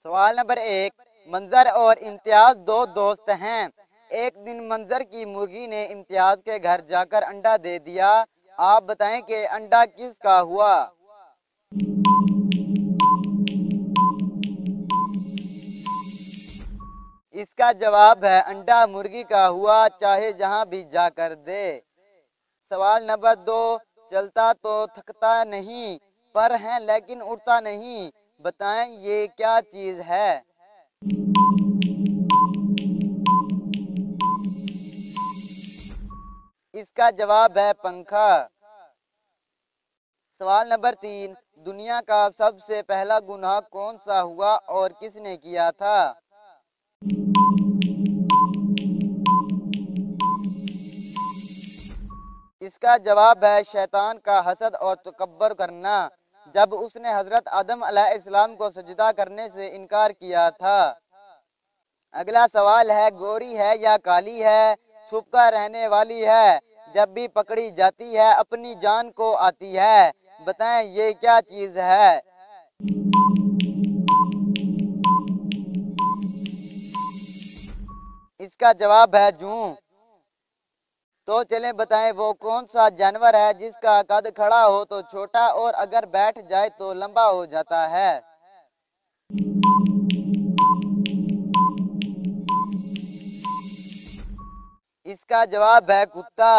सवाल नंबर 1। मंजर और इम्तियाज दो दोस्त हैं। एक दिन मंजर की मुर्गी ने इम्तियाज के घर जाकर अंडा दे दिया। आप बताएं कि अंडा किसका हुआ। इसका जवाब है अंडा मुर्गी का हुआ, चाहे जहां भी जाकर दे। सवाल नंबर 2। चलता तो थकता नहीं, पर है लेकिन उड़ता नहीं। बताएं ये क्या चीज है। इसका जवाब है पंखा। सवाल नंबर 3। दुनिया का सबसे पहला गुनाह कौन सा हुआ और किसने किया था। इसका जवाब है शैतान का हसद और तकब्बर करना, जब उसने हजरत आदम अलैहिस्सलाम को सजदा करने से इनकार किया था। अगला सवाल है, गोरी है या काली है, छुपकर रहने वाली है, जब भी पकड़ी जाती है अपनी जान को आती है। बताएं ये क्या चीज है। इसका जवाब है जूं। तो चलें बताएं वो कौन सा जानवर है जिसका कद खड़ा हो तो छोटा और अगर बैठ जाए तो लंबा हो जाता है। इसका जवाब है कुत्ता।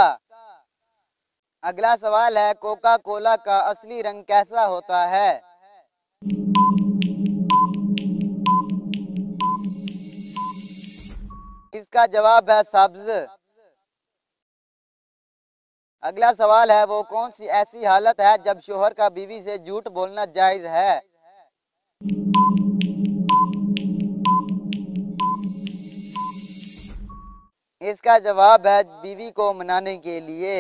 अगला सवाल है, कोका कोला का असली रंग कैसा होता है। इसका जवाब है सब्ज। अगला सवाल है, वो कौन सी ऐसी हालत है जब शोहर का बीवी से झूठ बोलना जायज है। इसका जवाब है बीवी को मनाने के लिए।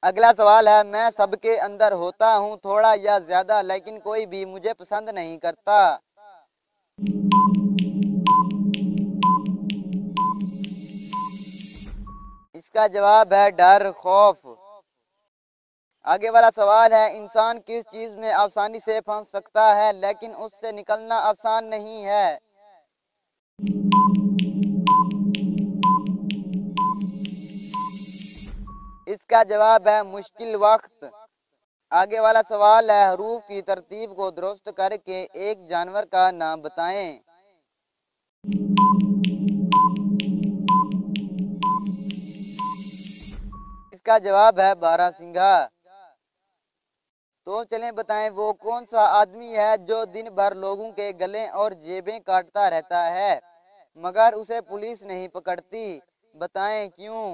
अगला सवाल है, मैं सबके अंदर होता हूँ थोड़ा या ज्यादा, लेकिन कोई भी मुझे पसंद नहीं करता। इसका जवाब है डर, खौफ। आगे वाला सवाल है, इंसान किस चीज में आसानी से फंस सकता है लेकिन उससे निकलना आसान नहीं है। इसका जवाब है मुश्किल वक्त। आगे वाला सवाल है, हरूफ की तरतीब को दुरुस्त करके एक जानवर का नाम बताएं। इसका जवाब है बारहसिंघा। तो चलें बताएं वो कौन सा आदमी है जो दिन भर लोगों के गले और जेबें काटता रहता है मगर उसे पुलिस नहीं पकड़ती। बताएं क्यों।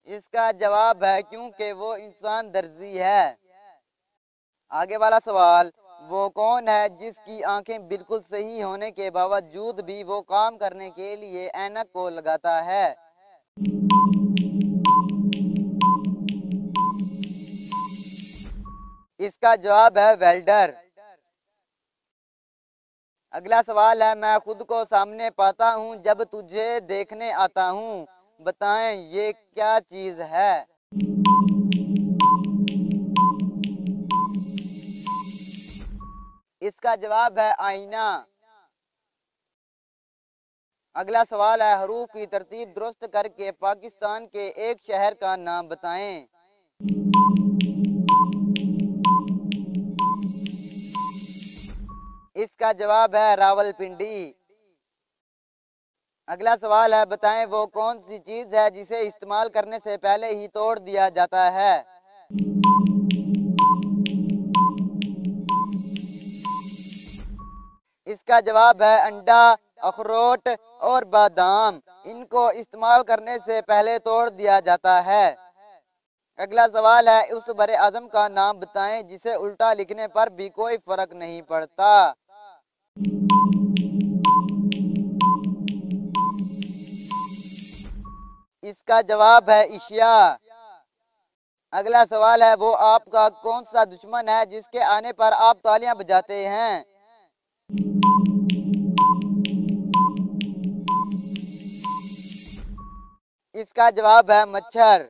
इसका जवाब है क्योंकि वो इंसान दर्जी है। आगे वाला सवाल, वो कौन है जिसकी आंखें बिल्कुल सही होने के बावजूद भी वो काम करने के लिए ऐनक को लगाता है। इसका जवाब है वेल्डर। अगला सवाल है, मैं खुद को सामने पाता हूँ जब तुझे देखने आता हूँ। बताएं ये क्या चीज है। इसका जवाब है आईना। अगला सवाल है, हरूफ की तरतीब दुरुस्त करके पाकिस्तान के एक शहर का नाम बताएं। इसका जवाब है रावलपिंडी। अगला सवाल है, बताएं वो कौन सी चीज है जिसे इस्तेमाल करने से पहले ही तोड़ दिया जाता है। इसका जवाब है अंडा, अखरोट और बादाम। इनको इस्तेमाल करने से पहले तोड़ दिया जाता है। अगला सवाल है, उस बरे आजम का नाम बताएं जिसे उल्टा लिखने पर भी कोई फर्क नहीं पड़ता। इसका जवाब है एशिया। अगला सवाल है, वो आपका कौन सा दुश्मन है जिसके आने पर आप तालियां बजाते हैं। इसका जवाब है मच्छर।